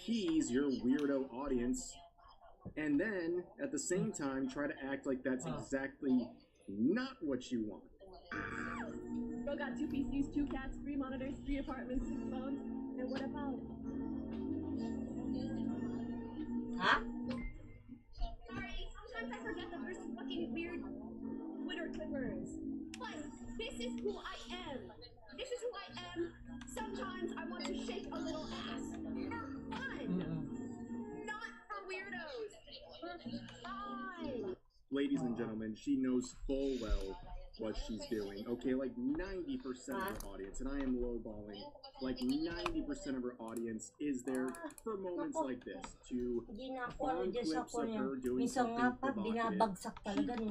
appease your weirdo audience, and then at the same time try to act like that's exactly not what you want. Bro got 2 PCs, 2 cats, 3 monitors, 3 apartments, 6 phones. And what about it? Huh? Sorry, sometimes I forget that there's fucking weird Twitter clippers. But this is who I am. This is who I am. Sometimes I want to shake a little ass. For fun. Not for weirdos. For fun. Ladies and gentlemen, she knows full well what she's doing. Okay, like 90% of her audience, and I am lowballing, like 90% of her audience is there for moments like this to find clips of her doing something provocative. She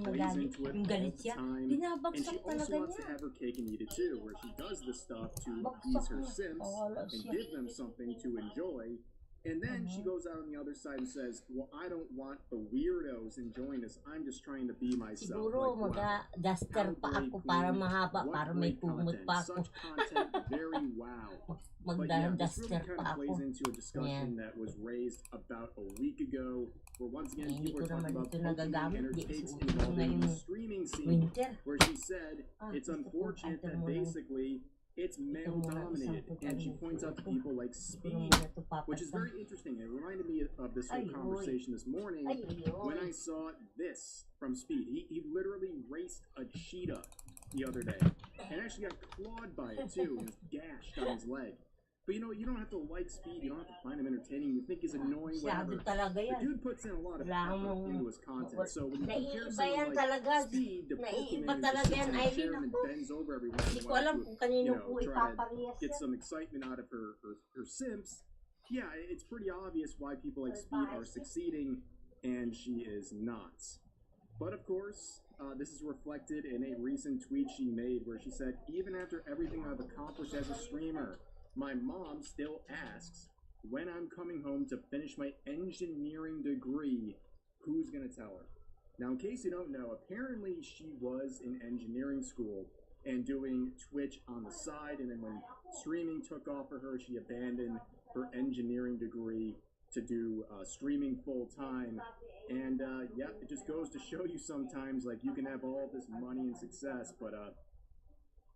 plays into it all the time, and she also wants to have her cake and eat it too, where she does this stuff to appease her simps and give them something to enjoy. And then she goes out on the other side and says, well, I don't want the weirdos enjoying this. I'm just trying to be myself. Siguro like, wow, mag-duster pa ako para mahaba, para may kumot pa ako. Such content, very wow. But yeah, this really kind of plays into a discussion that was raised about a week ago, where once again people were talking about Pokemon and her takes involving the streaming scene, where she said it's unfortunate that basically it's male dominated, and she points out to people like Speed, which is very interesting. It reminded me of this whole conversation this morning when I saw this from Speed. He literally raced a cheetah the other day and actually got clawed by it too and was gashed on his leg. But you know, you don't have to like Speed, you don't have to find him entertaining, you think he's annoying, whatever. The dude puts in a lot of effort into his content, so when you compare someone like Speed to Pokemon, who just sits in a chair and then bends over every once in a while to, you know, try to get some excitement out of her simps, yeah, it's pretty obvious why people like Speed are succeeding, and she is not. But of course, this is reflected in a recent tweet she made where she said, even after everything I've accomplished as a streamer, my mom still asks when I'm coming home to finish my engineering degree, who's gonna tell her? Now, in case you don't know, apparently she was in engineering school and doing Twitch on the side, and then when streaming took off for her, she abandoned her engineering degree to do streaming full time. And yeah, it just goes to show you sometimes, like, you can have all this money and success, but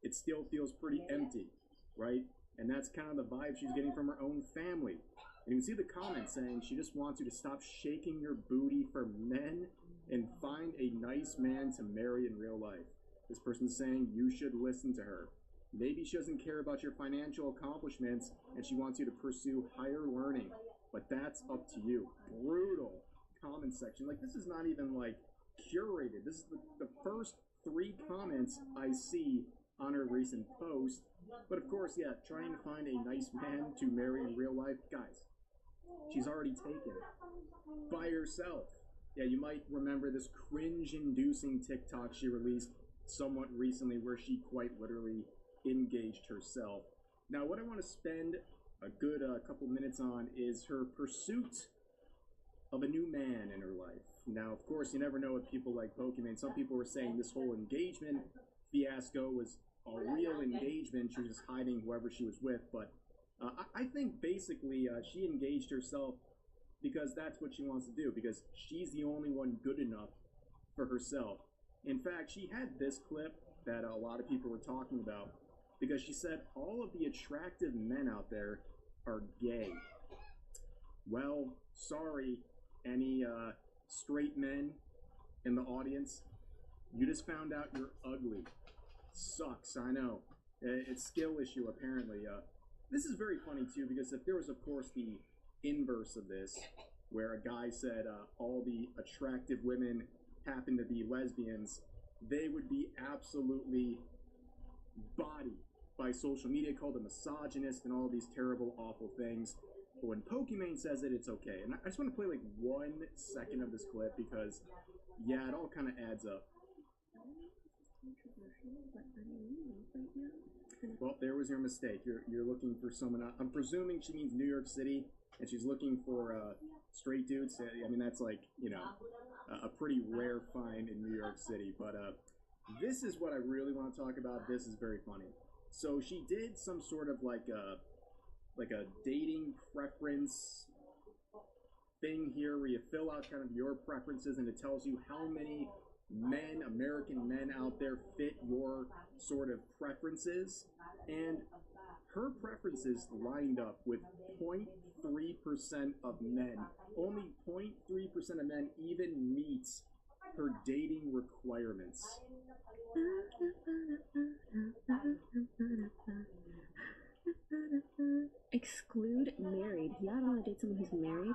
it still feels pretty empty, right? And that's kind of the vibe she's getting from her own family. And you can see the comments saying she just wants you to stop shaking your booty for men and find a nice man to marry in real life. This person's saying you should listen to her. Maybe she doesn't care about your financial accomplishments and she wants you to pursue higher learning, but that's up to you. Brutal comment section. Like, this is not even like curated. This is the first 3 comments I see on her recent post. But of course, yeah, trying to find a nice man to marry in real life, guys, she's already taken by herself. Yeah, you might remember this cringe-inducing TikTok she released somewhat recently where she quite literally engaged herself. Now, what I want to spend a good couple minutes on is her pursuit of a new man in her life. Now, of course, you never know with people like Pokemon. Some people were saying this whole engagement fiasco was a real engagement. She was just hiding whoever she was with. But I think basically she engaged herself because that's what she wants to do, because she's the only one good enough for herself. In fact, she had this clip that a lot of people were talking about because she said all of the attractive men out there are gay. Well, sorry, any straight men in the audience, you just found out you're ugly. Sucks, I know. It's skill issue, apparently. This is very funny, too, because if there was, of course, the inverse of this, where a guy said all the attractive women happen to be lesbians, they would be absolutely bodied by social media, called a misogynist and all these terrible, awful things. But when Pokemon says it, it's okay. And I just want to play like 1 second of this clip because, yeah, it all kind of adds up. Well, there was your mistake. You're looking for someone. I'm presuming she means New York City, and she's looking for straight dudes. I mean, that's like, you know, a pretty rare find in New York City. But this is what I really want to talk about. This is very funny. So she did some sort of like a dating preference thing here where you fill out kind of your preferences, and it tells you how many men, American men out there fit your sort of preferences. And her preferences lined up with 0.3% of men. Only 0.3% of men even meets her dating requirements. Exclude married. Yeah, I don't want to date someone who's married.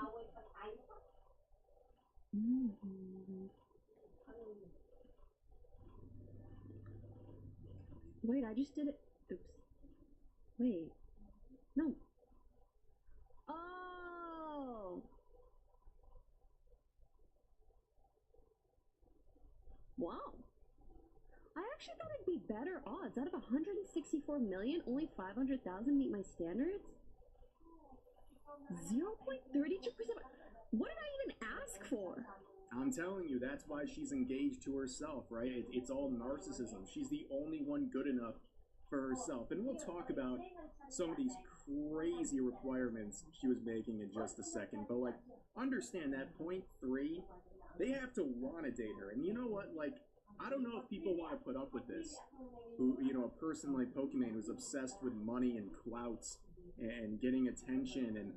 Wait, I just did it. Oops. Wait. No. Oh! Wow. I actually thought it'd be better odds. Out of 164 million, only 500,000 meet my standards? 0.32%. What did I even ask for? I'm telling you, that's why she's engaged to herself, right? It's all narcissism. She's the only one good enough for herself. And we'll talk about some of these crazy requirements she was making in just a second. But, like, understand that 0.3, they have to want to date her. And you know what? Like, I don't know if people want to put up with this. Who, you know, a person like Pokimane who's obsessed with money and clout and getting attention and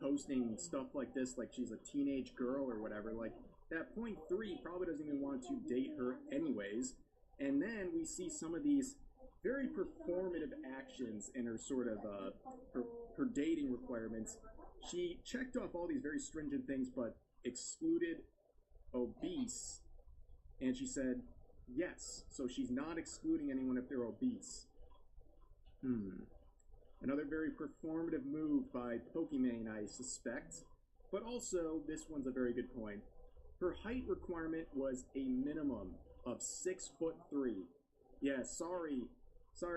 posting stuff like this, like she's a teenage girl or whatever. Like, that 0.3 probably doesn't even want to date her anyways. And then we see some of these very performative actions in her sort of her dating requirements. She checked off all these very stringent things, but excluded obese. And she said yes. So she's not excluding anyone if they're obese. Another very performative move by Pokimane, I suspect. But also, this one's a very good point. Her height requirement was a minimum of 6'3". Yeah, sorry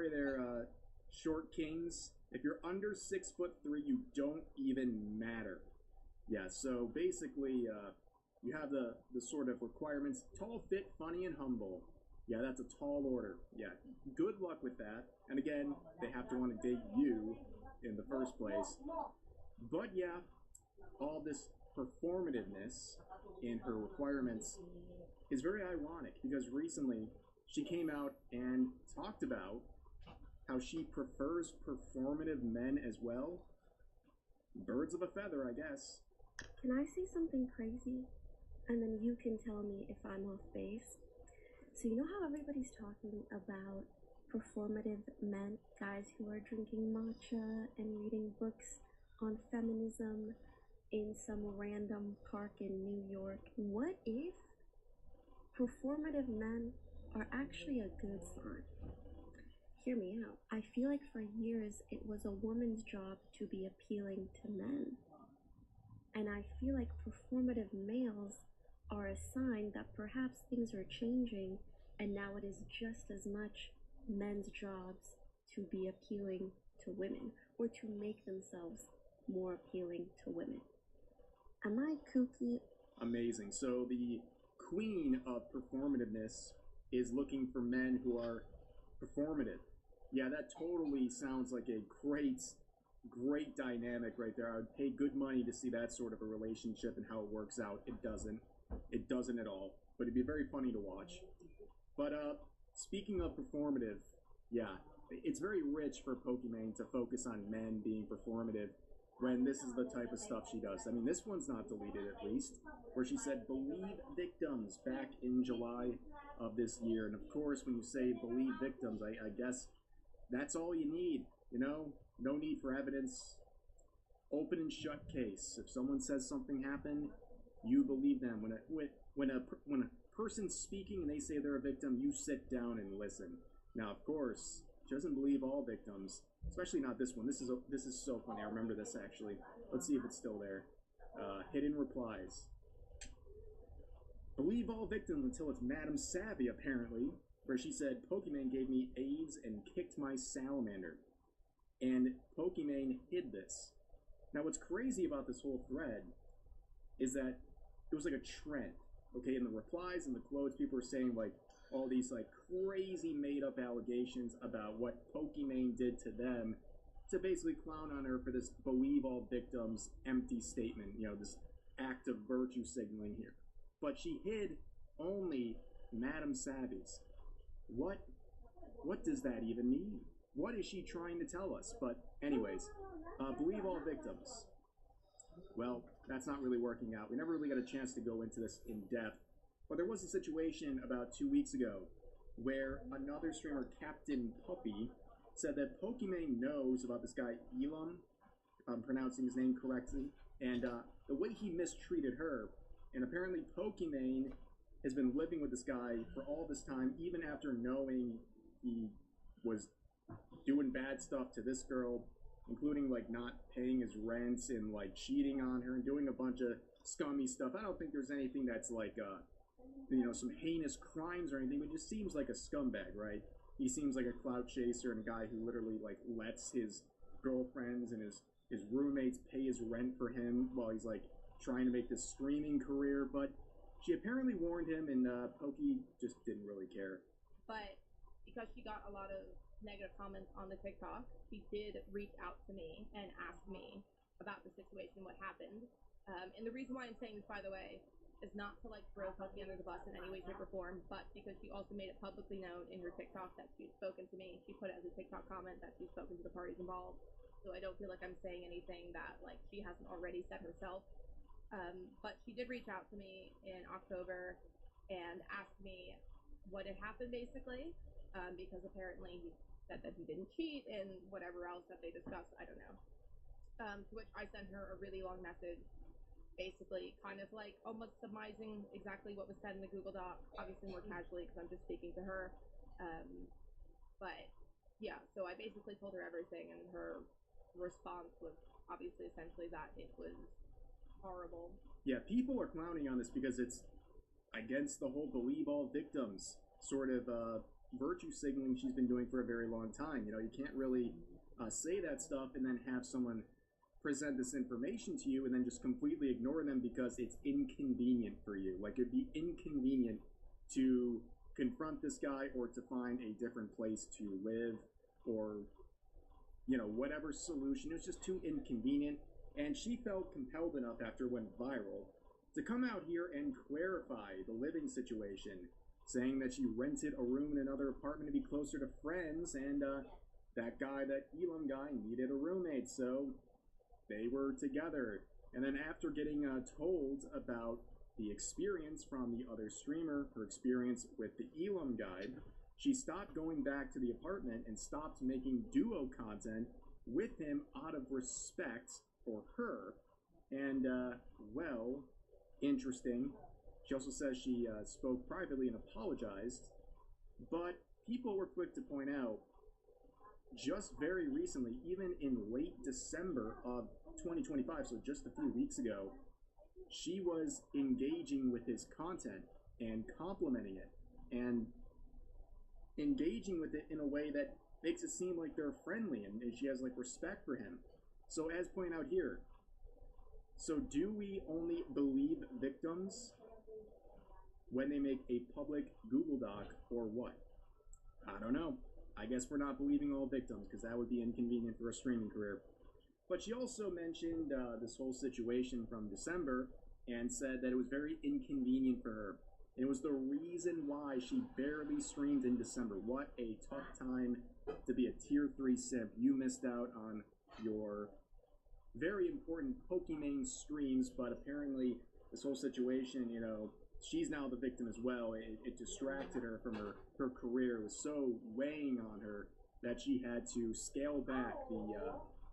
there, short kings. If you're under 6'3", you don't even matter. Yeah, so basically, you have the sort of requirements: tall, fit, funny, and humble. Yeah, that's a tall order. Yeah, good luck with that. And again, they have to want to date you in the first place. But yeah, all this performativeness in her requirements is very ironic, because recently she came out and talked about how she prefers performative men as well. Birds of a feather, I guess. Can I say something crazy? And then you can tell me if I'm off base. So you know how everybody's talking about performative men, guys who are drinking matcha and reading books on feminism in some random park in New York? What if performative men are actually a good sign? Hear me out. I feel like for years it was a woman's job to be appealing to men. And I feel like performative males are a sign that perhaps things are changing, and now it is just as much men's jobs to be appealing to women, or to make themselves more appealing to women. Am I kooky? Amazing. So the queen of performativeness is looking for men who are performative. Yeah, that totally sounds like a great dynamic right there. I would pay good money to see that sort of a relationship and how it works out. It doesn't at all, but it'd be very funny to watch. But speaking of performative, yeah, it's very rich for Pokimane to focus on men being performative when this is the type of stuff she does. I mean, this one's not deleted, at least, where she said "believe victims" back in July of this year. And of course, when you say "believe victims," I guess that's all you need, you know? No need for evidence. Open and shut case. If someone says something happened, you believe them. When a person's speaking and they say they're a victim, you sit down and listen. Now, of course, she doesn't believe all victims, especially not this one. This is so funny. I remember this actually. Let's see if it's still there. Hidden replies. Believe all victims until it's Madam Savvy, apparently, where she said Pokimane gave me AIDS and kicked my salamander. And Pokimane hid this. Now, what's crazy about this whole thread is that it was like a trend. Okay, in the replies and the quotes, people were saying like all these like crazy made-up allegations about what Pokimane did to them, to basically clown on her for this "believe all victims" empty statement. You know, this act of virtue signaling here. But she hid only Madame Savvy's. What does that even mean? What is she trying to tell us? But anyways, believe all victims. Well, that's not really working out. We never really got a chance to go into this in depth. But there was a situation about 2 weeks ago where another streamer, Captain Puppy, said that Pokimane knows about this guy, Elam, if I'm pronouncing his name correctly, and the way he mistreated her. And apparently Pokimane has been living with this guy for all this time, even after knowing he was doing bad stuff to this girl, including like not paying his rent and like cheating on her and doing a bunch of scummy stuff. I don't think there's anything that's like you know, some heinous crimes or anything, but it just seems like a scumbag, right? He seems like a clout chaser and a guy who literally like lets his girlfriends and his roommates pay his rent for him while he's like trying to make this streaming career. But she apparently warned him, and Pokey just didn't really care. But because she got a lot of negative comments on the TikTok, she did reach out to me and ask me about the situation, what happened. And the reason why I'm saying this, by the way, is not to like throw Pokey under the bus in any way, shape, or form, but because she also made it publicly known in her TikTok that she'd spoken to me. She put it as a TikTok comment that she's spoken to the parties involved. So I don't feel like I'm saying anything that like she hasn't already said herself. But she did reach out to me in October and asked me what had happened, basically, because apparently he said that he didn't cheat and whatever else that they discussed. I don't know. To which I sent her a really long message, basically kind of like almost surmising exactly what was said in the Google Doc, obviously more casually because I'm just speaking to her. But yeah, so I basically told her everything, and her response was obviously essentially that it was horrible. Yeah, people are clowning on this because it's against the whole believe all victims sort of virtue signaling she's been doing for a very long time. You know, you can't really say that stuff and then have someone present this information to you and then just completely ignore them because it's inconvenient for you. Like, it'd be inconvenient to confront this guy or to find a different place to live or, you know, whatever solution. It's just too inconvenient. And she felt compelled enough after it went viral to come out here and clarify the living situation, saying that she rented a room in another apartment to be closer to friends, and that guy, that Elam guy, needed a roommate, so they were together. And then after getting told about the experience from the other streamer, her experience with the Elam guy, she stopped going back to the apartment and stopped making duo content with him out of respect for her. And, well, interesting. She also says she spoke privately and apologized, but people were quick to point out just very recently, even in late December of 2025, so just a few weeks ago, she was engaging with his content and complimenting it and engaging with it in a way that makes it seem like they're friendly and she has like respect for him. So as pointed out here, so do we only believe victims when they make a public Google Doc or what? I don't know. I guess we're not believing all victims because that would be inconvenient for a streaming career. But she also mentioned this whole situation from December and said that it was very inconvenient for her. And it was the reason why she barely streamed in December. What a tough time to be a tier 3 simp. You missed out on your very important Pokimane streams, but apparently this whole situation, you know, she's now the victim as well. It distracted her from her career. It was so weighing on her that she had to scale back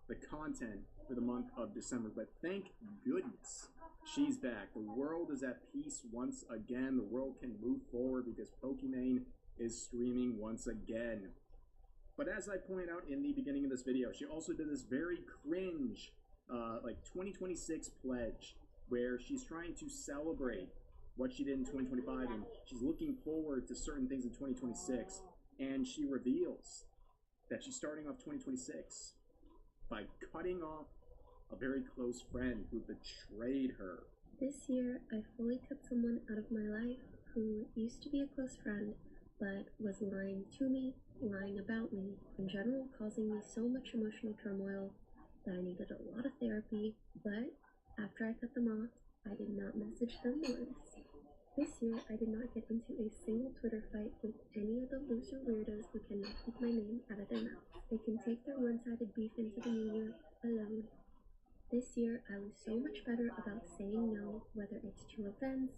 the content for the month of December. But thank goodness she's back. The world is at peace once again. The world can move forward because Pokimane is streaming once again. But as I pointed out in the beginning of this video, she also did this very cringe like 2026 pledge where she's trying to celebrate what she did in 2025 and she's looking forward to certain things in 2026, and she reveals that she's starting off 2026 by cutting off a very close friend who betrayed her. This year, I fully cut someone out of my life who used to be a close friend, but was lying to me, lying about me, in general causing me so much emotional turmoil that I needed a lot of therapy. But after I cut them off, I did not message them once. This year, I did not get into a single Twitter fight with any of the loser weirdos who cannot keep my name out of their mouths. They can take their one-sided beef into the new year alone. This year, I was so much better about saying no, whether it's to events,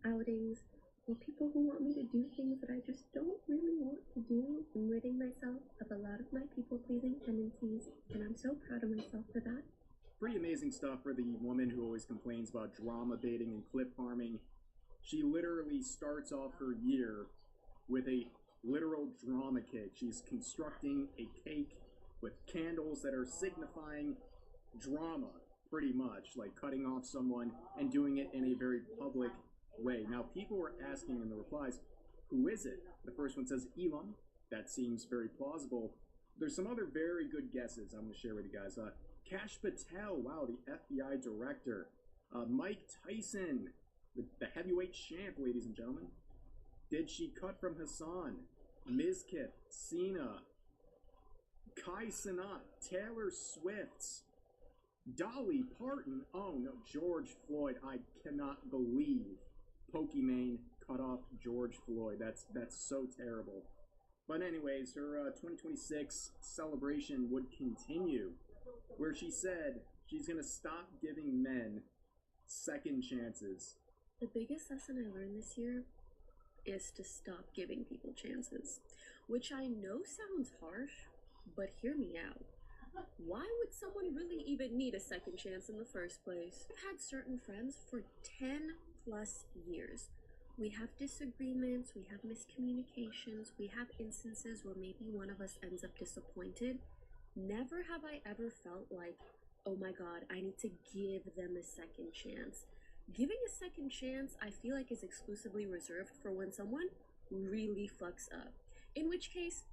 outings, or people who want me to do things that I just don't really want to do. I'm ridding myself of a lot of my people-pleasing tendencies, and I'm so proud of myself for that. Pretty amazing stuff for the woman who always complains about drama baiting and clip farming. She literally starts off her year with a literal drama cake. She's constructing a cake with candles that are signifying drama, pretty much, like cutting off someone and doing it in a very public way. Now, people were asking in the replies, who is it? The first one says Elon. That seems very plausible. There's some other very good guesses I'm going to share with you guys. Kash Patel, wow, the FBI director. Mike Tyson, the heavyweight champ, ladies and gentlemen. Did she cut from Hassan? Mizkif, Cena, Kai Cenat, Taylor Swift, Dolly Parton. Oh no, George Floyd. I cannot believe Pokimane cut off George Floyd. That's so terrible. But anyways, her 2026 celebration would continue, where she said she's gonna stop giving men second chances. The biggest lesson I learned this year is to stop giving people chances, which I know sounds harsh, but hear me out. Why would someone really even need a second chance in the first place? I've had certain friends for 10 plus years. We have disagreements, we have miscommunications, we have instances where maybe one of us ends up disappointed. Never have I ever felt like, oh my god, I need to give them a second chance. Giving a second chance, I feel like, is exclusively reserved for when someone really fucks up. In which case,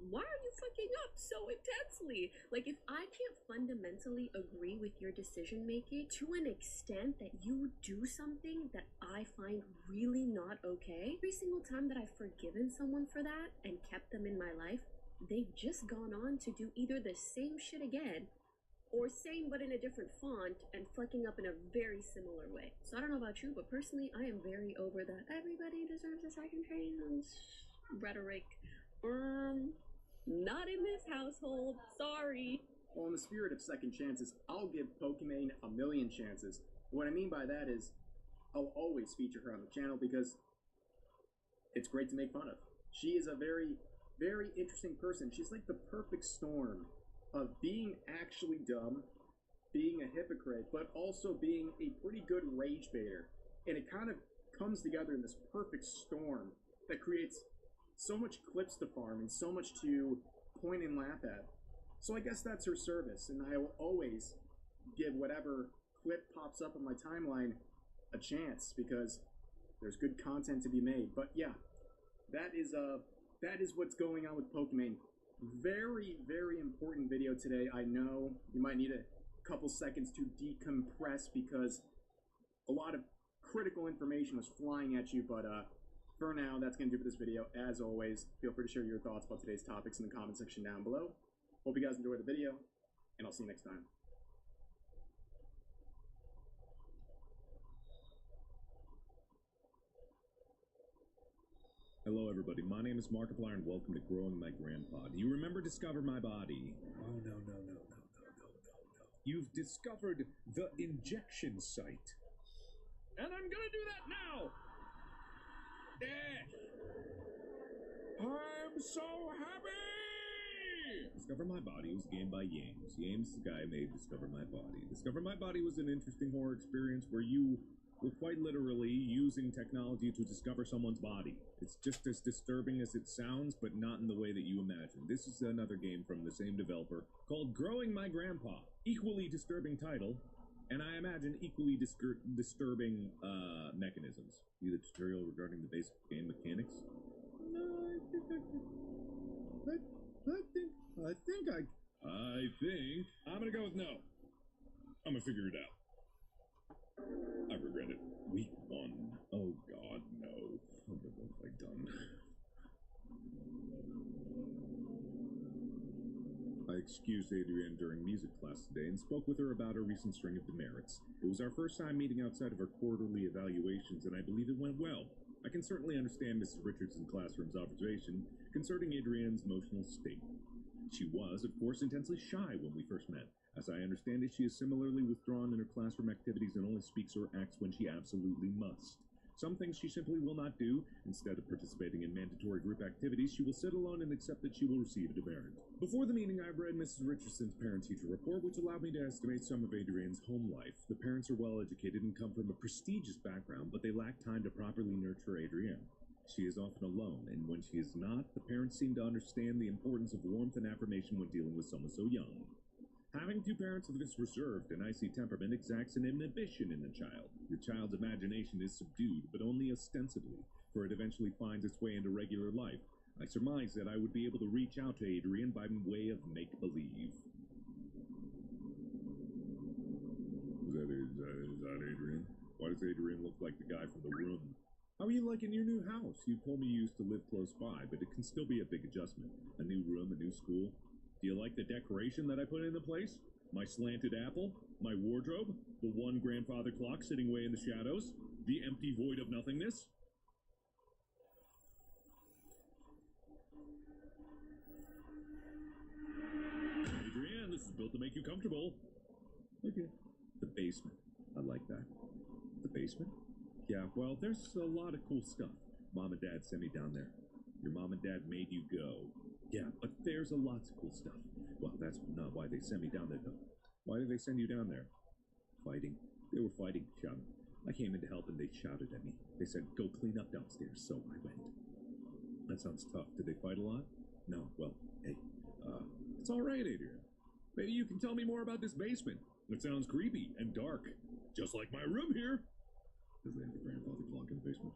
why are you fucking up so intensely? Like, if I can't fundamentally agree with your decision making to an extent that you do something that I find really not okay, every single time that I've forgiven someone for that and kept them in my life, they've just gone on to do either the same shit again, or same but in a different font and fucking up in a very similar way. So I don't know about you, but personally, I am very over the everybody deserves a second chance rhetoric. Not in this household. Sorry. Well, in the spirit of second chances, I'll give Pokimane a million chances. What I mean by that is, I'll always feature her on the channel because it's great to make fun of. She is a very, very interesting person. She's like the perfect storm of being actually dumb, being a hypocrite, but also being a pretty good rage baiter. And it kind of comes together in this perfect storm that creates so much clips to farm and so much to point and laugh at. So I guess that's her service, and I will always give whatever clip pops up on my timeline a chance because there's good content to be made. But yeah, that is what's going on with Pokimane. Very, very important video today. I know you might need a couple seconds to decompress because a lot of critical information was flying at you, but for now, that's going to do for this video. As always, feel free to share your thoughts about today's topics in the comment section down below. Hope you guys enjoyed the video, and I'll see you next time. Hello everybody, my name is Markiplier and welcome to Growing My Grandpa. Do you remember Discover My Body? Oh no. You've discovered the injection site. And I'm gonna do that now! I'm so happy! Discover My Body was a game by Yames. Yames, the guy made Discover My Body. Discover My Body was an interesting horror experience where you were quite literally using technology to discover someone's body. It's just as disturbing as it sounds, but not in the way that you imagine. This is another game from the same developer called Growing My Grandpa. Equally disturbing title, and I imagine equally disturbing mechanisms. See the tutorial regarding the basic game mechanics? No, I think I'm gonna go with no. I'm gonna figure it out. I regret it. Week 1. Oh god, no. What have I done? Excuse accused Adrienne during music class today and spoke with her about her recent string of demerits. It was our first time meeting outside of our quarterly evaluations, and I believe it went well. I can certainly understand Mrs. Richardson's classroom's observation concerning Adrienne's emotional state. She was, of course, intensely shy when we first met. As I understand it, she is similarly withdrawn in her classroom activities and only speaks or acts when she absolutely must. Some things she simply will not do. Instead of participating in mandatory group activities, she will sit alone and accept that she will receive a demerit. Before the meeting, I read Mrs. Richardson's parent-teacher report, which allowed me to estimate some of Adrienne's home life. The parents are well-educated and come from a prestigious background, but they lack time to properly nurture Adrienne. She is often alone, and when she is not, the parents seem to understand the importance of warmth and affirmation when dealing with someone so young. Having two parents of this reserved and icy temperament exacts an inhibition in the child. Your child's imagination is subdued, but only ostensibly, for it eventually finds its way into regular life. I surmise that I would be able to reach out to Adrienne by way of make-believe. Is that Adrienne? Why does Adrienne look like the guy from The Room? How are you liking your new house? You told me you used to live close by, but it can still be a big adjustment. A new room, a new school. Do you like the decoration that I put into place? My slanted apple? My wardrobe? The one grandfather clock sitting way in the shadows? The empty void of nothingness? Adrienne, this is built to make you comfortable. Okay. The basement. I like that. The basement? Yeah, well, there's a lot of cool stuff. Mom and Dad sent me down there. Your mom and Dad made you go. Yeah, but there's a lots of cool stuff. Well, that's not why they sent me down there, though. Why did they send you down there? Fighting. They were fighting, shouting. I came in to help, and they shouted at me. They said, go clean up downstairs, so I went. That sounds tough. Did they fight a lot? No, well, hey, it's all right, Adrienne. Maybe you can tell me more about this basement. It sounds creepy and dark, just like my room here. Does they have a grandfather clock in the basement?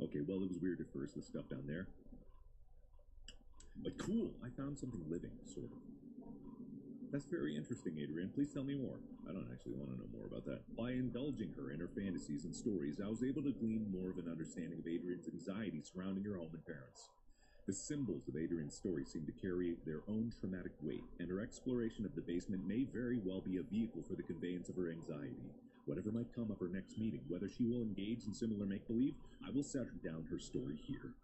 Okay, well, it was weird at first, the stuff down there. But cool, I found something living, sort of. That's very interesting, Adrienne. Please tell me more. I don't actually want to know more about that. By indulging her in her fantasies and stories, I was able to glean more of an understanding of Adrienne's anxiety surrounding her home and parents. The symbols of Adrienne's story seem to carry their own traumatic weight, and her exploration of the basement may very well be a vehicle for the conveyance of her anxiety. Whatever might come of her next meeting, whether she will engage in similar make-believe, I will set down her story here.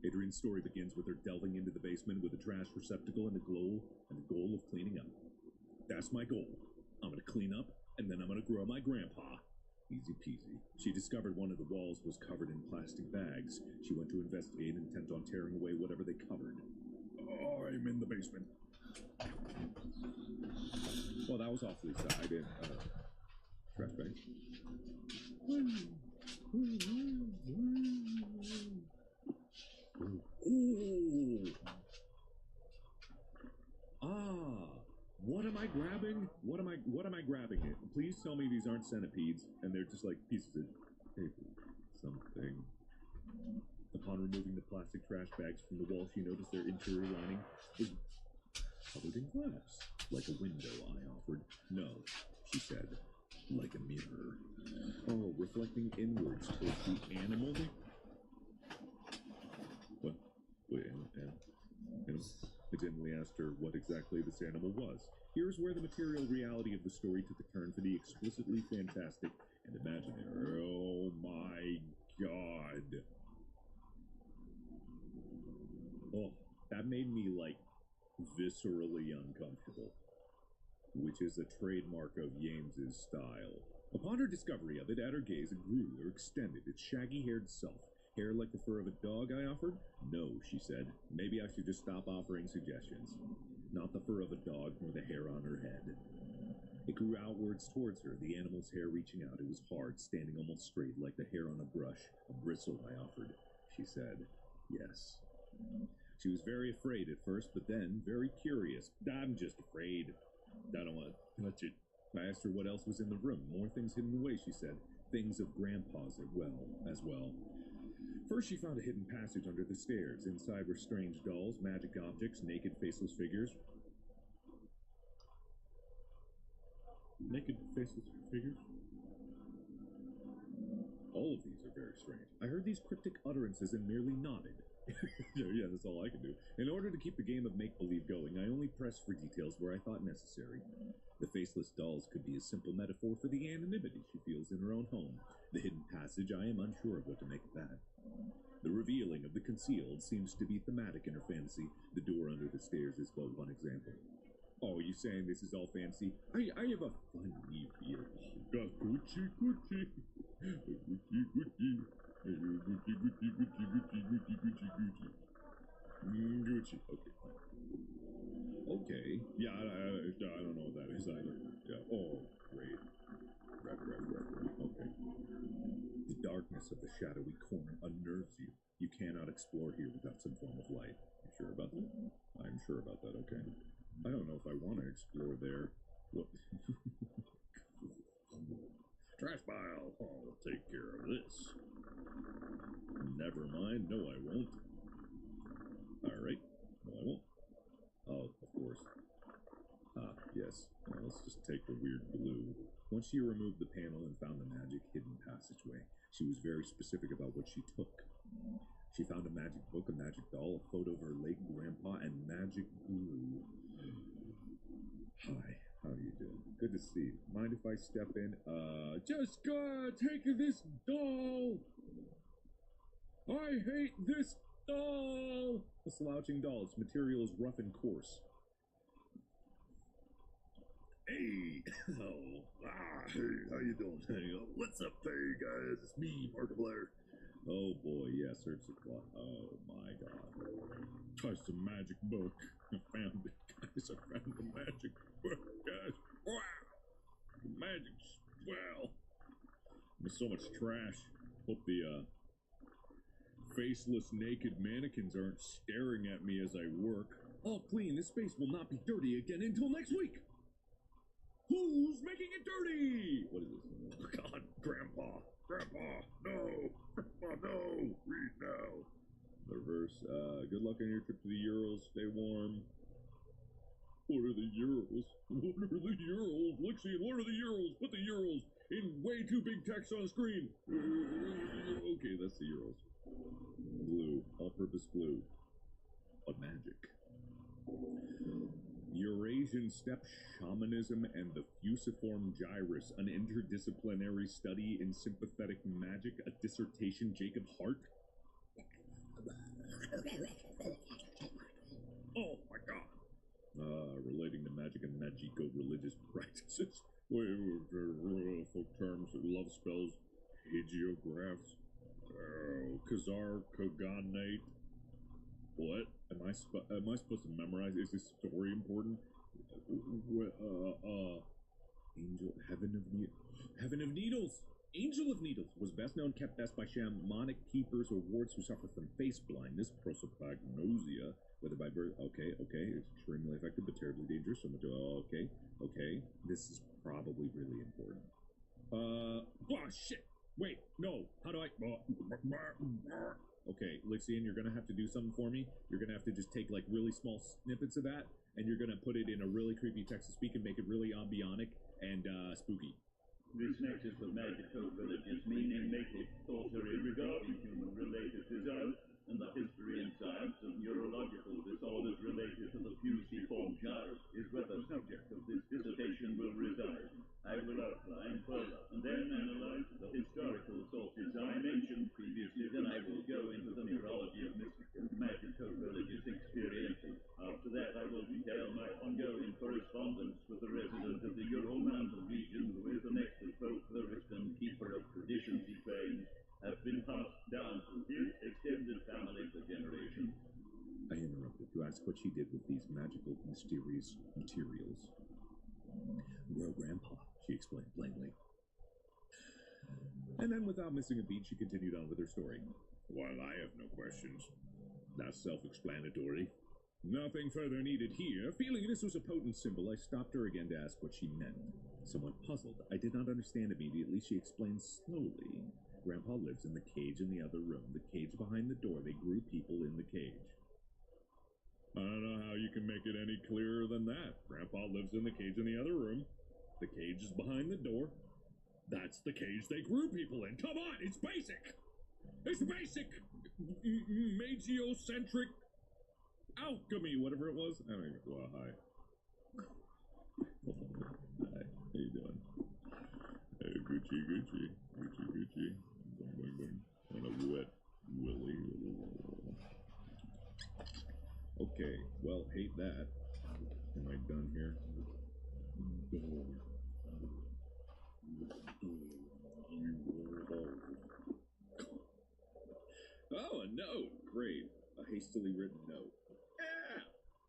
Adrienne's story begins with her delving into the basement with a trash receptacle and the goal of cleaning up. That's my goal. I'm gonna clean up, and then I'm gonna grow my grandpa. Easy peasy. She discovered one of the walls was covered in plastic bags. She went to investigate, intent on tearing away whatever they covered. Oh, I'm in the basement. Well, that was awfully sad. Trash bags. Ooh. What am I grabbing? What am I grabbing here? Please tell me these aren't centipedes and they're just like pieces of paper. Something. Upon removing the plastic trash bags from the wall, she noticed their interior lining was covered in glass. Like a window, I offered. No, she said. Like a mirror. Oh, reflecting inwards towards the animal. What? Wait, animal? I dimly asked her what exactly this animal was. Here's where the material reality of the story took a turn for the explicitly fantastic and imaginary. Oh my god. Oh, that made me, like, viscerally uncomfortable. Which is a trademark of Yames's style. Upon her discovery of it, at her gaze, it grew or extended, its shaggy-haired self. Hair like the fur of a dog, I offered? No, she said. Maybe I should just stop offering suggestions. Not the fur of a dog, nor the hair on her head. It grew outwards towards her, the animal's hair reaching out. It was hard, standing almost straight, like the hair on a brush. A bristle, I offered. She said, yes. She was very afraid at first, but then very curious. I'm just afraid. I don't want to touch it. I asked her what else was in the room. More things hidden away, she said. Things of Grandpa's as well. First, she found a hidden passage under the stairs. Inside were strange dolls, magic objects, naked, faceless figures. Naked, faceless figures? All of these are very strange. I heard these cryptic utterances and merely nodded. Yeah, that's all I can do. In order to keep the game of make-believe going, I only pressed for details where I thought necessary. The faceless dolls could be a simple metaphor for the anonymity she feels in her own home. The hidden passage, I am unsure of what to make of that. The revealing of the concealed seems to be thematic in her fantasy. The door under the stairs is but one example. Oh, you saying this is all fantasy? I have a funny feeling. Gucci, Gucci. Gucci, Gucci. Gucci. Okay. Okay. Yeah, I don't know what that is either. Yeah. Oh, great. Right. Okay. The darkness of the shadowy corner unnerves you. You cannot explore here without some form of light. You sure about that? I'm sure about that, okay. I don't know if I want to explore there. What? Trash pile. I'll take care of this. Never mind. No, I won't. All right. No, I won't. Oh, of course. Ah, yes. Well, let's just take the weird blue. Once she removed the panel and found the magic hidden passageway, she was very specific about what she took. She found a magic book, a magic doll, a photo of her late grandpa, and magic glue. Hi, how are you doing? Good to see you. Mind if I step in? Just take this doll! I hate this doll! A slouching doll. Its material is rough and coarse. Hey! Oh, hey, how you doing? Hey, what's up there, guys? It's me, Markiplier. Oh boy, yeah, search the clock. Oh my god. Touch the magic book. I found it, guys. I found the magic book, guys. Wow! The magic swell. There's so much trash. Hope the, faceless naked mannequins aren't staring at me as I work. All clean. This space will not be dirty again until next week. Who's making it dirty? What is this? Oh, God, Grandpa. Grandpa, no. Grandpa, no. Read now. Reverse. Good luck on your trip to the Urals. Stay warm. What are the Urals? What are the Urals? Lixian, what are the Urals? Put the Urals in way too big text on screen. Okay, that's the Urals. Glue. All-purpose glue. But magic. Eurasian steppe shamanism and the fusiform gyrus, an interdisciplinary study in sympathetic magic, a dissertation, Jacob Hart. Oh my god. Relating to magic and magico-religious practices. Folk terms, love spells, hagiographs, Khazar Koganate. What? Am I supposed to memorize? Is this story important? Angel, Heaven of Needles! Angel of Needles was best known, kept best by shamanic keepers or wards who suffer from face blindness, prosopagnosia, whether by birth. Okay, it's extremely effective but terribly dangerous. So much. Okay. This is probably really important. Oh shit! Wait, no. How do I? Okay, Lixian, you're gonna have to do something for me. You're gonna have to just take like really small snippets of that, and you're gonna put it in a really creepy text-to-speak and make it really ambionic and spooky. This nexus of magical villages, meaning native sorcery regarding human-related desires, and the history and science of neurological disorders related to the fusiform gyrus is where the subject of this dissertation will reside. I will outline further, and then analyze the historical sources I mentioned previously. Then I will go into the neurology of mystic and magical religious experiences. After that, I will detail my ongoing correspondence with the resident of the Ural Mountain region, who is the next folklorist and keeper of traditions he claims have been passed down through his extended family for generations. I interrupted to ask what she did with these magical, mysterious materials. Grow Grandpa, she explained plainly. And then, without missing a beat, she continued on with her story. Well, I have no questions. That's self-explanatory. Nothing further needed here. Feeling this was a potent symbol, I stopped her again to ask what she meant. Somewhat puzzled, I did not understand immediately. She explained slowly. Grandpa lives in the cage in the other room. The cage behind the door. They grew people in the cage. I don't know how you can make it any clearer than that. Grandpa lives in the cage in the other room. The cage is behind the door. That's the cage they grew people in. Come on, it's basic! It's basic magiocentric alchemy, whatever it was. I don't even. Well, hi. Hi. How you doing? Hey, Gucci. Boing, boing, boing. On a wet willy. Okay, well, hate that. Am I done here? Oh, a note! Great. A hastily written note. Yeah!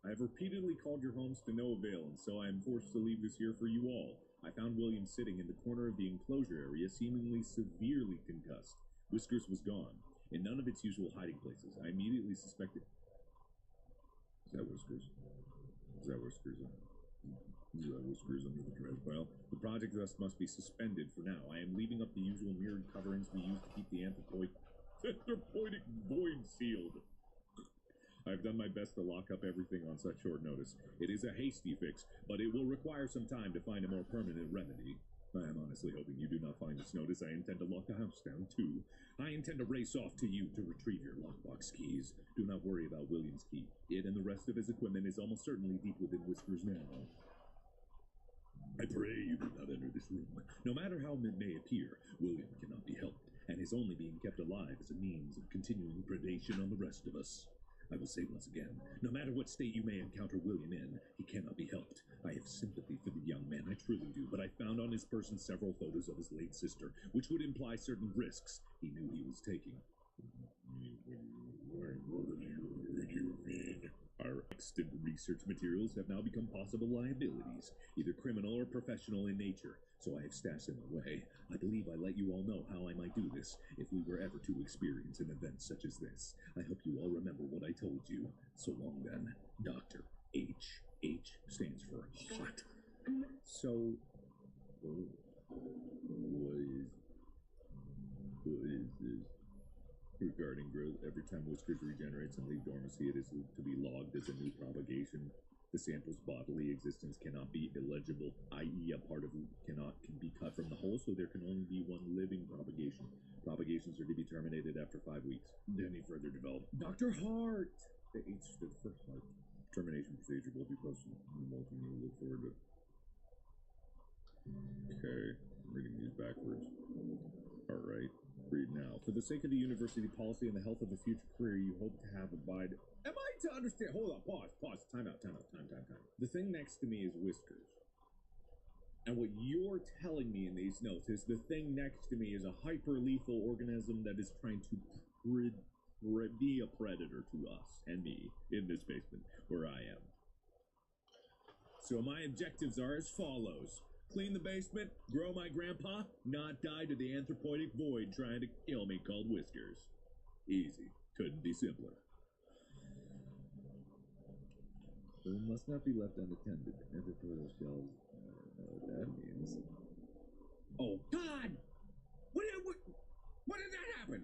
I have repeatedly called your homes to no avail, and so I am forced to leave this here for you all. I found William sitting in the corner of the enclosure area, seemingly severely concussed. Whiskers was gone, in none of its usual hiding places. I immediately suspected... Is that Whiskers? Is that Whiskers under the trash pile? The project thus must be suspended for now. I am leaving up the usual mirrored coverings we use to keep the anthropoidic void sealed. I've done my best to lock up everything on such short notice. It is a hasty fix, but it will require some time to find a more permanent remedy. I am honestly hoping you do not find this notice. I intend to lock the house down, too. I intend to race off to you to retrieve your lockbox keys. Do not worry about William's key. It and the rest of his equipment is almost certainly deep within Whiskers now. I pray you do not enter this room. No matter how it may appear, William cannot be helped, and is only being kept alive as a means of continuing predation on the rest of us. I will say once again, no matter what state you may encounter William in, he cannot be helped. I have sympathy for the young man, I truly do, but I found on his person several photos of his late sister, which would imply certain risks he knew he was taking. Our extant research materials have now become possible liabilities, either criminal or professional in nature, so I have stashed them away. I believe I let you all know how I might do this if we were ever to experience an event such as this. I hope you all remember what I told you. So long then, Dr. H. H stands for hot. So, what is this? Regarding growth, every time Whiskers regenerates and leaves dormancy, it is to be logged as a new propagation. The sample's bodily existence cannot be illegible, i.e. a part of it can be cut from the whole, so there can only be one living propagation. Propagations are to be terminated after 5 weeks. Any further development? Dr. Hart! The H stood for heart. Termination procedure will be posted in the bulletin. You look forward to it. Okay, I'm reading these backwards. Alright. Read now. For the sake of the university policy and the health of the future career you hope to have abide... Am I to understand? Hold on, pause. Time out. The thing next to me is Whiskers. And what you're telling me in these notes is the thing next to me is a hyper-lethal organism that is trying to be a predator to us and me in this basement where I am. So my objectives are as follows. Clean the basement, grow my grandpa, not die to the anthropoidic void trying to kill me called Whiskers. Easy. Couldn't be simpler. It must not be left unattended. Anthropoidal shells. I don't know what that means. Oh, God! What did that happen?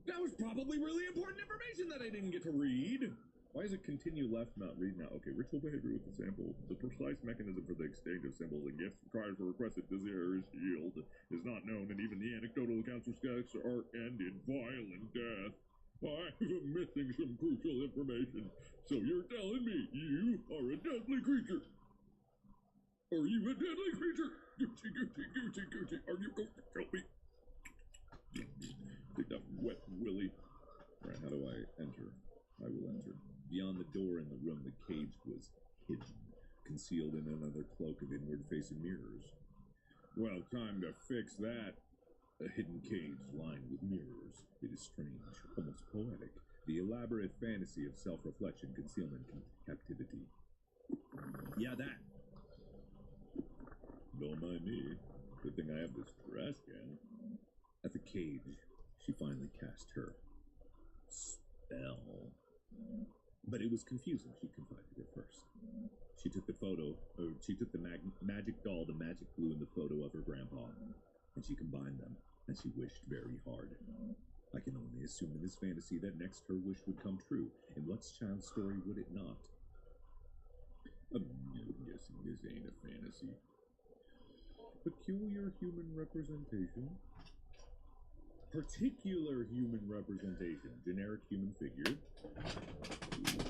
That was probably really important information that I didn't get to read. Why does it continue left, not read now? Okay, ritual behavior with the sample. The precise mechanism for the exchange of symbols and gifts required for requested desires yield is not known, and even the anecdotal accounts of sex are end in violent death. I'm missing some crucial information. So you're telling me you are a deadly creature? Are you a deadly creature? Gucci. Are you going to kill me? Take that wet willy. Alright, how do I enter? I will enter. Beyond the door in the room, the cage was hidden, concealed in another cloak of inward-facing mirrors. Well, time to fix that. A hidden cage lined with mirrors. It is strange, almost poetic. The elaborate fantasy of self-reflection, concealment, captivity. Yeah, that. Don't mind me. Good thing I have this trash can. At the cage, she finally cast her spell. But it was confusing, she confided at first. She took the magic doll, the magic glue, and the photo of her grandpa, and she combined them, and she wished very hard. I can only assume in this fantasy that next her wish would come true. In what child's story would it not? I'm guessing this ain't a fantasy. Peculiar human representation. particular human representation, generic human figure,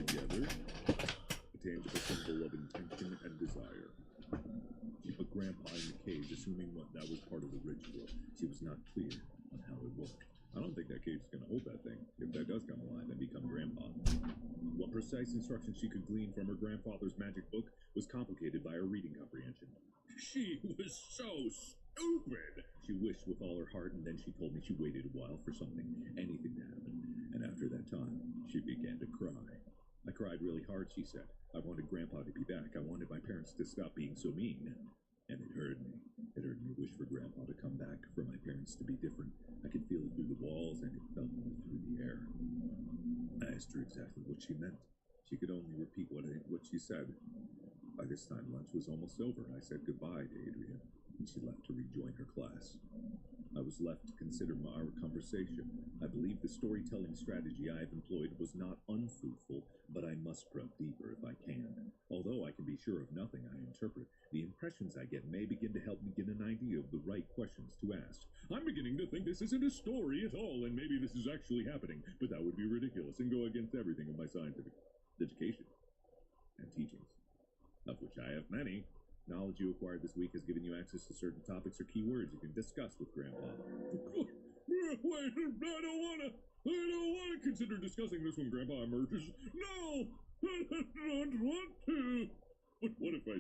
together, a tangible symbol of intention and desire. She put Grandpa in the cage, assuming that was part of the ritual. She was not clear on how it worked. I don't think that cage is going to hold that thing. If that does come alive and become Grandpa. What precise instructions she could glean from her grandfather's magic book was complicated by her reading comprehension. She was so stupid! She wished with all her heart, and then she told me she waited a while for something, anything to happen. And after that time, she began to cry. I cried really hard, she said. I wanted Grandpa to be back. I wanted my parents to stop being so mean. And it hurt me. It hurt me to wish for Grandpa to come back, for my parents to be different. I could feel it through the walls, and it felt me through the air. I asked her exactly what she meant. She could only repeat what she said. By this time, lunch was almost over. I said goodbye to Adrian, and she left to rejoin her class. I was left to consider our conversation. I believe the storytelling strategy I have employed was not unfruitful, but I must probe deeper if I can. Although I can be sure of nothing I interpret, the impressions I get may begin to help me get an idea of the right questions to ask. I'm beginning to think this isn't a story at all, and maybe this is actually happening, but that would be ridiculous and go against everything of my scientific education and teachings, of which I have many. Knowledge you acquired this week has given you access to certain topics or keywords you can discuss with Grandpa. Wait, I don't wanna consider discussing this when Grandpa emerges. No! I don't want to! But what if I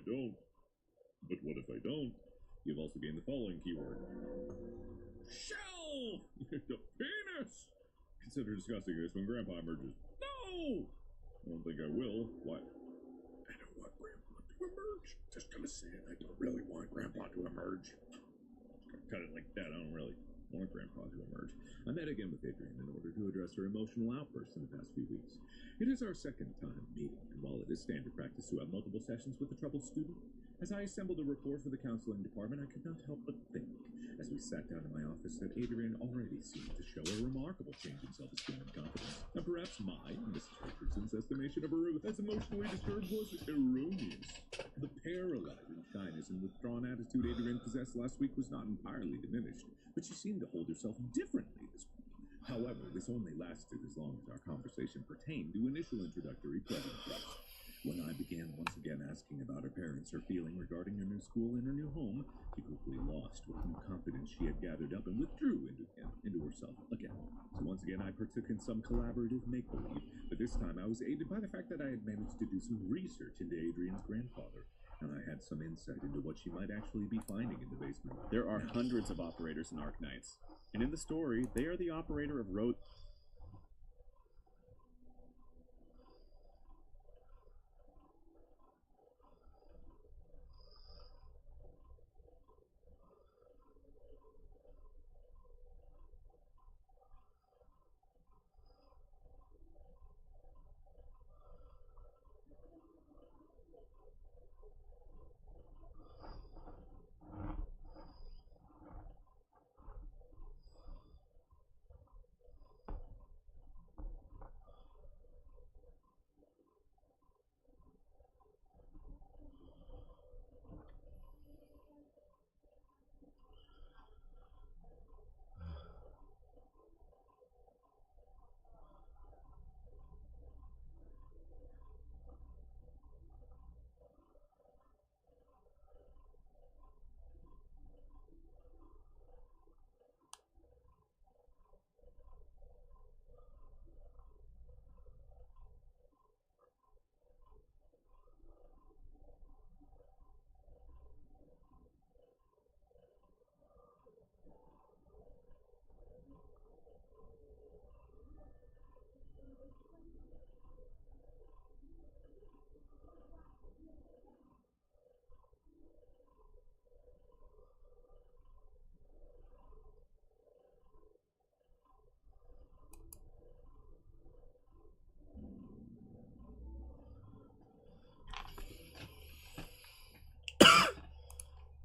don't? You've also gained the following keyword. Shell! The penis! Consider discussing this when Grandpa emerges. No! I don't think I will. Why? I don't want Grandpa to emerge. Just gonna say it. I don't really want Grandpa to emerge. Cut it like that. I don't really want Grandpa to emerge. I met again with Adrian in order to address her emotional outbursts in the past few weeks. It is our second time meeting, and while it is standard practice to have multiple sessions with a troubled student, as I assembled a report for the counseling department, I could not help but think, as we sat down in my office, that Adrian already seemed to show a remarkable change in self-esteem and confidence. And perhaps my and Mrs. Richardson's estimation of her as emotionally disturbed was erroneous. The paralyzing shyness and withdrawn attitude Adrian possessed last week was not entirely diminished, but she seemed to hold herself differently this week. However, this only lasted as long as our conversation pertained to initial introductory pleasantries. When I began once again asking about her parents, her feeling regarding her new school and her new home, she quickly lost what new confidence she had gathered up and withdrew into herself again. So once again, I partook in some collaborative make-believe, but this time I was aided by the fact that I had managed to do some research into Adrian's grandfather, and I had some insight into what she might actually be finding in the basement. There are hundreds of operators in Arknights, and in the story, they are the operator of road...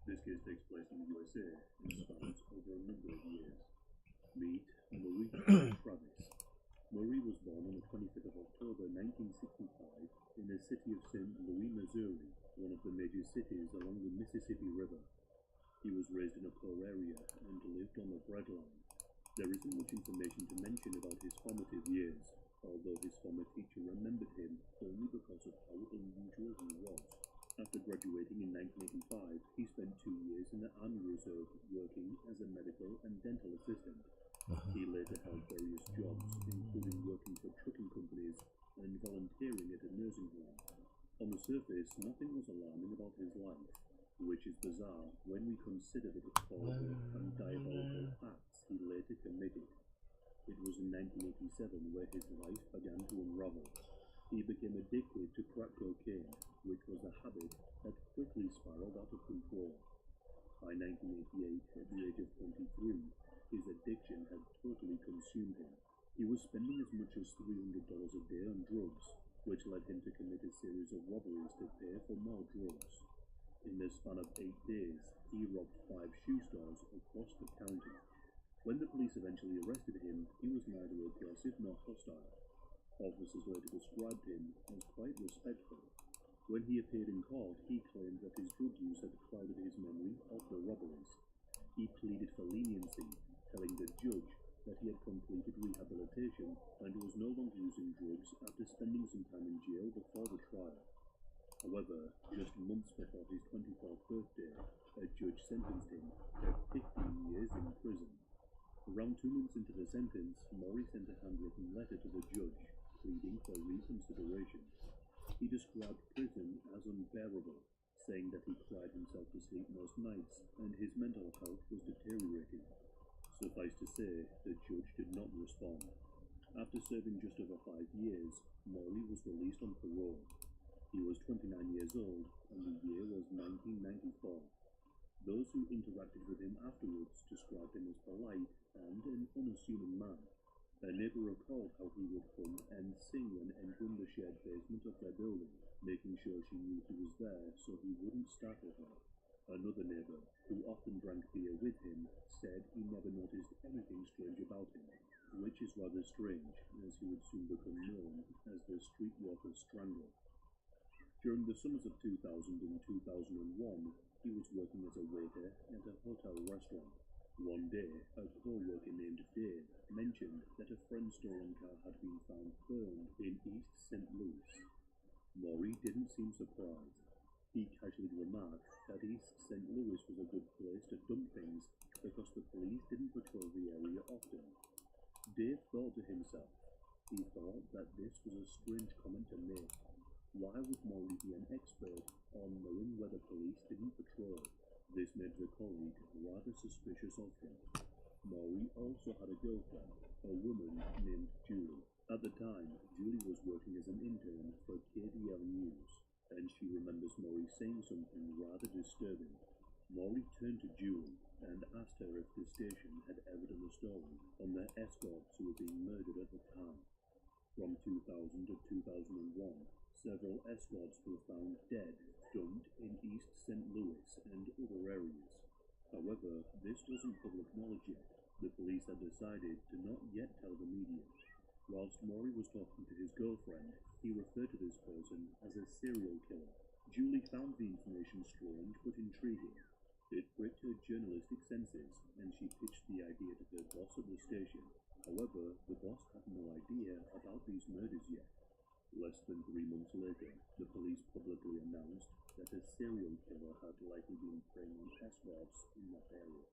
This case takes place in the USA and spans over a number of years. Meet Marie Travis. Marie was born on the 25th of October 1965 in the city of St. Louis, Missouri, one of the major cities along the Mississippi River. He was raised in a poor area and lived on the breadline. There isn't much information to mention about his formative years, although his former teacher remembered him only because of how unusual he was. After graduating in 1985, he spent 2 years in the Army Reserve working as a medical and dental assistant. He later held various jobs, including working for trucking companies and volunteering at a nursing home. On the surface, nothing was alarming about his life, which is bizarre when we consider the deplorable and diabolical acts he later committed. It was in 1987 where his life began to unravel. He became addicted to crack cocaine, which was a habit that quickly spiraled out of control. By 1988, at the age of 23, his addiction had totally consumed him. He was spending as much as $300 a day on drugs, which led him to commit a series of robberies to pay for more drugs. In the span of 8 days, he robbed 5 shoe stores across the county. When the police eventually arrested him, he was neither aggressive nor hostile. Officers later described him as quite respectful. When he appeared in court, he claimed that his drug use had clouded his memory of the robberies. He pleaded for leniency, telling the judge that he had completed rehabilitation and was no longer using drugs after spending some time in jail before the trial. However, just months before his 24th birthday, a judge sentenced him to 15 years in prison. Around 2 months into the sentence, Maury sent a handwritten letter to the judge, pleading for reconsideration. He described prison as unbearable, saying that he cried himself to sleep most nights and his mental health was deteriorating. Suffice to say, the judge did not respond. After serving just over 5 years, Maury was released on parole. He was 29 years old, and the year was 1994. Those who interacted with him afterwards described him as polite and an unassuming man. A neighbor recalled how he would hum and sing when entering the shared basement of their building, making sure she knew he was there so he wouldn't startle her. Another neighbor, who often drank beer with him, said he never noticed anything strange about him, which is rather strange, as he would soon become known as the Streetwalker Strangler. During the summers of 2000 and 2001, he was working as a waiter at a hotel restaurant. One day, a co-worker named Dave mentioned that a friend's stolen car had been found burned in East St. Louis. Maury didn't seem surprised. He casually remarked that East St. Louis was a good place to dump things because the police didn't patrol the area often. Dave thought to himself. He thought that this was a strange comment to make. Why would Maury be an expert on knowing where the police didn't patrol? This made the colleague rather suspicious of him. Maury also had a girlfriend, a woman named Julie. At the time, Julie was working as an intern for KDL News, and she remembers Maury saying something rather disturbing. Maury turned to Julie and asked her if the station had ever done a story on the escorts who were being murdered at the time. From 2000 to 2001, several escorts were found dead, dumped in East St. Louis and other areas. However, this wasn't public knowledge yet. The police had decided to not yet tell the media. Whilst Maury was talking to his girlfriend, he referred to this person as a serial killer. Julie found the information strange but intriguing. It pricked her journalistic senses, and she pitched the idea to her boss at the station. However, the boss had no idea about these murders yet. Less than 3 months later, the police publicly announced that a serial killer had likely been preying on escorts in that area.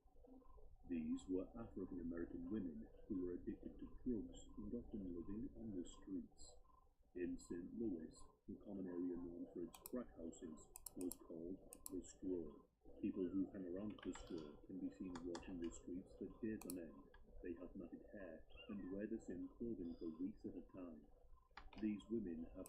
These were African-American women who were addicted to drugs and often living on the streets. In St. Louis, the common area known for its crack houses was called the Stroll. People who hang around the Stroll can be seen walking the streets for days on end. They have matted hair and wear the same clothing for weeks at a time. These women have